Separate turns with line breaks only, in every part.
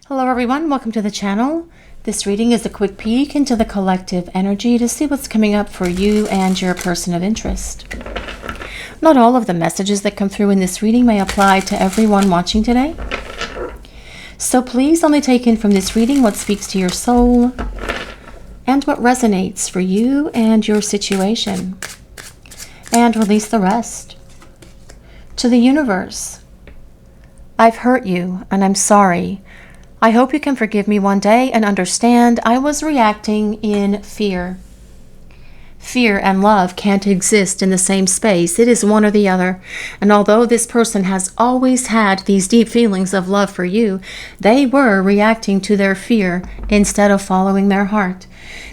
Hello everyone, welcome to the channel. This reading is a quick peek into the collective energy to see what's coming up for you and your person of interest. Not all of the messages that come through in this reading may apply to everyone watching today. So please only take in from this reading what speaks to your soul and what resonates for you and your situation. And release the rest. To the universe, I've hurt you and I'm sorry. I hope you can forgive me one day and understand I was reacting in fear. Fear and love can't exist in the same space. It is one or the other. And although this person has always had these deep feelings of love for you, they were reacting to their fear instead of following their heart.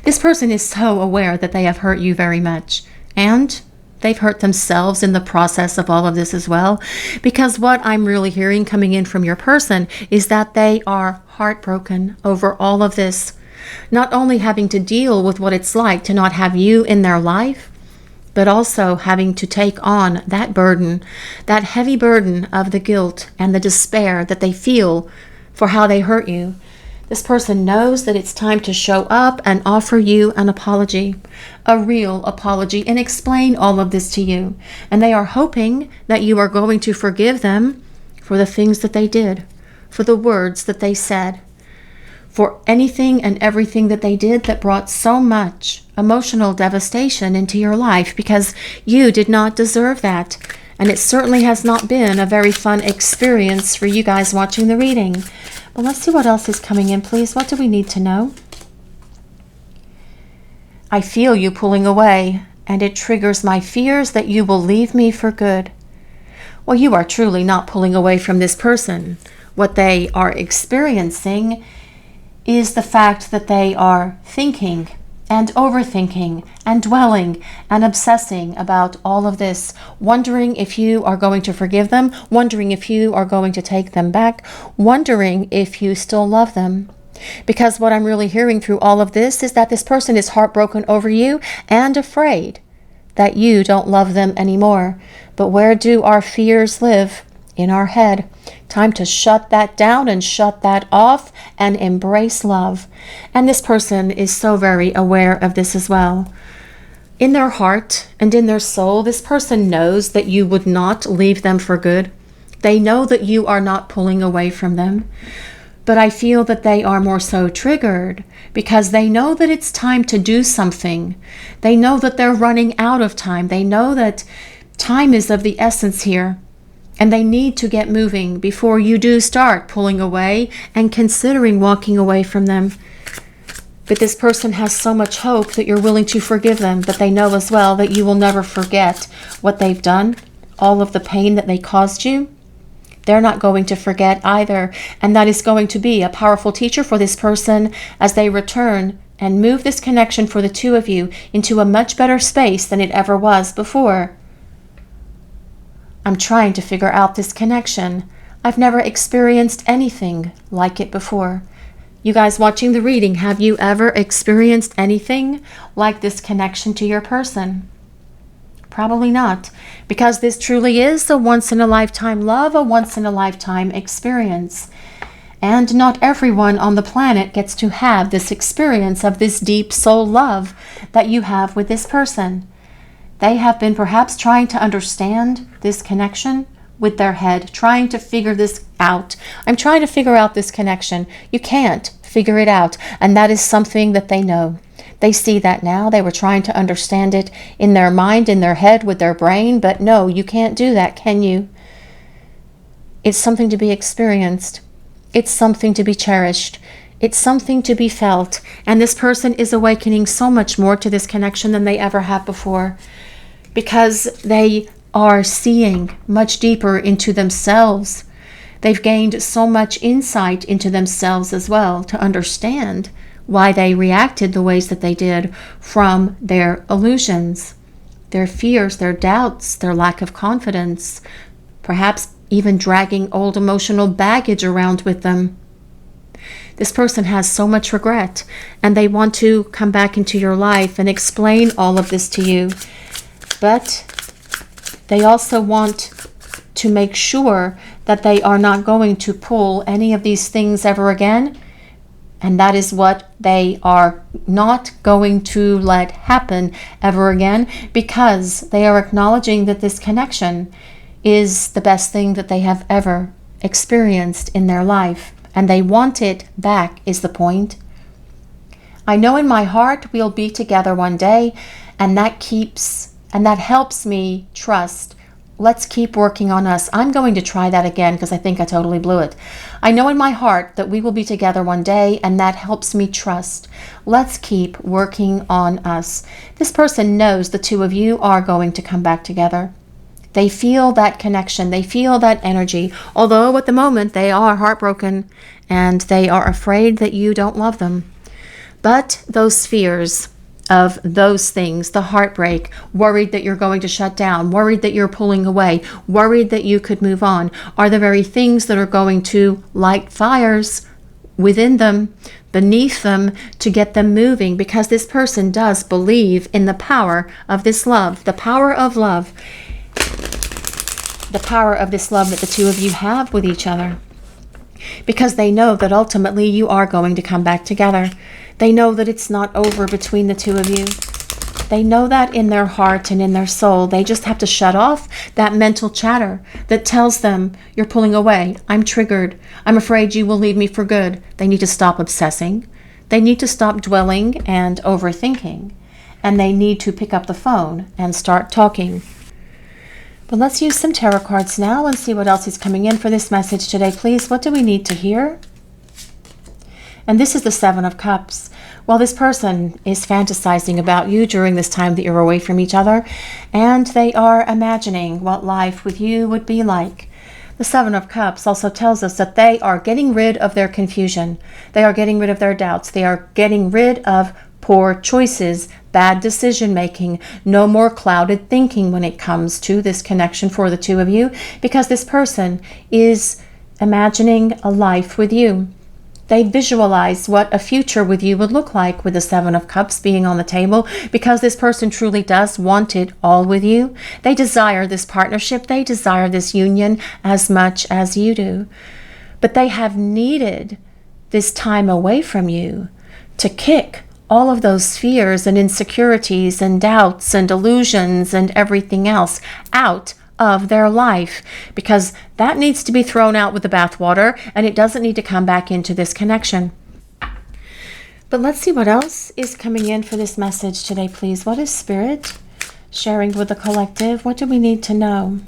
This person is so aware that they have hurt you very much. And they've hurt themselves in the process of all of this as well, because what I'm really hearing coming in from your person is that they are heartbroken over all of this, not only having to deal with what it's like to not have you in their life, but also having to take on that burden, that heavy burden of the guilt and the despair that they feel for how they hurt you. This person knows that it's time to show up and offer you an apology, a real apology, and explain all of this to you. And they are hoping that you are going to forgive them for the things that they did, for the words that they said, for anything and everything that they did that brought so much emotional devastation into your life, because you did not deserve that. And it certainly has not been a very fun experience for you guys watching the reading. Well, let's see what else is coming in, please. What do we need to know? I feel you pulling away, and it triggers my fears that you will leave me for good. Well, you are truly not pulling away from this person. What they are experiencing is the fact that they are thinking and overthinking and dwelling and obsessing about all of this, wondering if you are going to forgive them, wondering if you are going to take them back, wondering if you still love them. Because what I'm really hearing through all of this is that this person is heartbroken over you and afraid that you don't love them anymore. But where do our fears live? In our head. Time to shut that down and shut that off and embrace love. And this person is so very aware of this as well. In their heart and in their soul, this person knows that you would not leave them for good. They know that you are not pulling away from them. But I feel that they are more so triggered because they know that it's time to do something. They know that they're running out of time. They know that time is of the essence here. And they need to get moving before you do start pulling away and considering walking away from them. But this person has so much hope that you're willing to forgive them, but they know as well that you will never forget what they've done, all of the pain that they caused you. They're not going to forget either. And that is going to be a powerful teacher for this person as they return and move this connection for the two of you into a much better space than it ever was before. I'm trying to figure out this connection. I've never experienced anything like it before. You guys watching the reading, have you ever experienced anything like this connection to your person? Probably not, because this truly is a once-in-a-lifetime love, a once-in-a-lifetime experience. And not everyone on the planet gets to have this experience of this deep soul love that you have with this person. They have been perhaps trying to understand this connection with their head, trying to figure this out. I'm trying to figure out this connection. You can't figure it out. And that is something that they know. They see that now. They were trying to understand it in their mind, in their head, with their brain. But no, you can't do that, can you? It's something to be experienced. It's something to be cherished. It's something to be felt. And this person is awakening so much more to this connection than they ever have before, because they are seeing much deeper into themselves. They've gained so much insight into themselves as well to understand why they reacted the ways that they did from their illusions, their fears, their doubts, their lack of confidence, perhaps even dragging old emotional baggage around with them. This person has so much regret, and they want to come back into your life and explain all of this to you. But they also want to make sure that they are not going to pull any of these things ever again. And that is what they are not going to let happen ever again, because they are acknowledging that this connection is the best thing that they have ever experienced in their life. And they want it back, is the point. I know in my heart we'll be together one day, and that helps me trust. Let's keep working on us. I'm going to try that again because I think I totally blew it. I know in my heart that we will be together one day, and that helps me trust. Let's keep working on us. This person knows the two of you are going to come back together. They feel that connection. They feel that energy. Although at the moment they are heartbroken and they are afraid that you don't love them. But those fears of those things, the heartbreak, worried that you're going to shut down, worried that you're pulling away, worried that you could move on, are the very things that are going to light fires within them, beneath them, to get them moving, because this person does believe in the power of this love, the power of love, the power of this love that the two of you have with each other, because they know that ultimately you are going to come back together. They know that it's not over between the two of you. They know that in their heart and in their soul. They just have to shut off that mental chatter that tells them you're pulling away. I'm triggered. I'm afraid you will leave me for good. They need to stop obsessing. They need to stop dwelling and overthinking. And they need to pick up the phone and start talking. But let's use some tarot cards now and see what else is coming in for this message today, please. What do we need to hear? And this is the Seven of Cups. Well, this person is fantasizing about you during this time that you're away from each other, and they are imagining what life with you would be like. The Seven of Cups also tells us that they are getting rid of their confusion. They are getting rid of their doubts. They are getting rid of poor choices, bad decision making, no more clouded thinking when it comes to this connection for the two of you, because this person is imagining a life with you. They visualize what a future with you would look like, with the Seven of Cups being on the table, because this person truly does want it all with you. They desire this partnership. They desire this union as much as you do. But they have needed this time away from you to kick all of those fears and insecurities and doubts and illusions and everything else out of their life, because that needs to be thrown out with the bathwater, and it doesn't need to come back into this connection. But let's see what else is coming in for this message today, please. What is Spirit sharing with the collective? What do we need to know?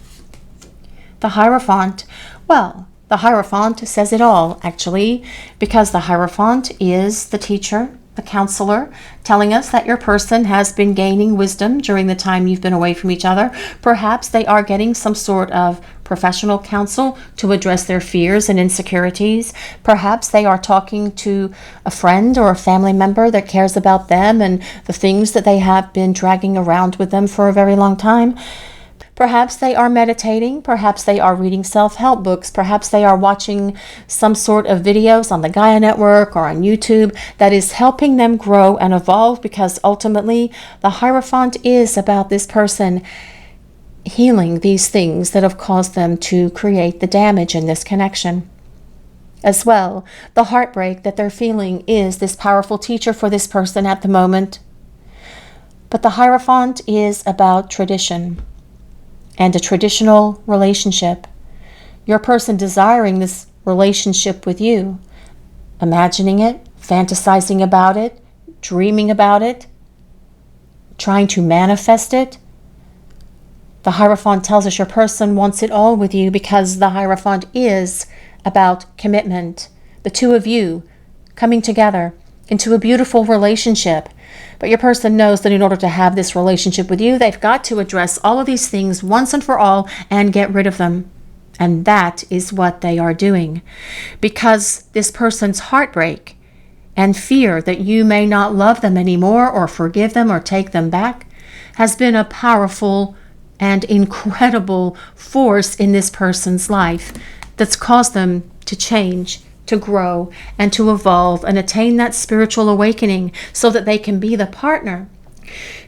The Hierophant. Well, the Hierophant says it all, actually, because the Hierophant is the teacher, the counselor, telling us that your person has been gaining wisdom during the time you've been away from each other. Perhaps they are getting some sort of professional counsel to address their fears and insecurities. Perhaps they are talking to a friend or a family member that cares about them and the things that they have been dragging around with them for a very long time. Perhaps they are meditating, perhaps they are reading self-help books, perhaps they are watching some sort of videos on the Gaia Network or on YouTube that is helping them grow and evolve, because ultimately the Hierophant is about this person healing these things that have caused them to create the damage in this connection. As well, the heartbreak that they're feeling is this powerful teacher for this person at the moment. But the Hierophant is about tradition and a traditional relationship. Your person desiring this relationship with you, imagining it, fantasizing about it, dreaming about it, trying to manifest it. The Hierophant tells us your person wants it all with you, because the Hierophant is about commitment. The two of you coming together into a beautiful relationship. But your person knows that in order to have this relationship with you, they've got to address all of these things once and for all and get rid of them. And that is what they are doing. Because this person's heartbreak and fear that you may not love them anymore or forgive them or take them back has been a powerful and incredible force in this person's life that's caused them to change, to grow, and to evolve and attain that spiritual awakening, so that they can be the partner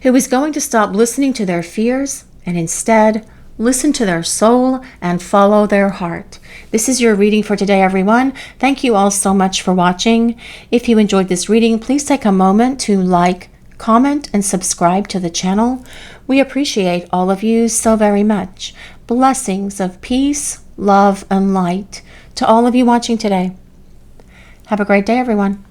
who is going to stop listening to their fears and instead listen to their soul, and follow their heart. This is your reading for today, everyone. Thank you all so much for watching. If you enjoyed this reading, please take a moment to like, comment, and subscribe to the channel. We appreciate all of you so very much. Blessings of peace, love, and light to all of you watching today. Have a great day, everyone.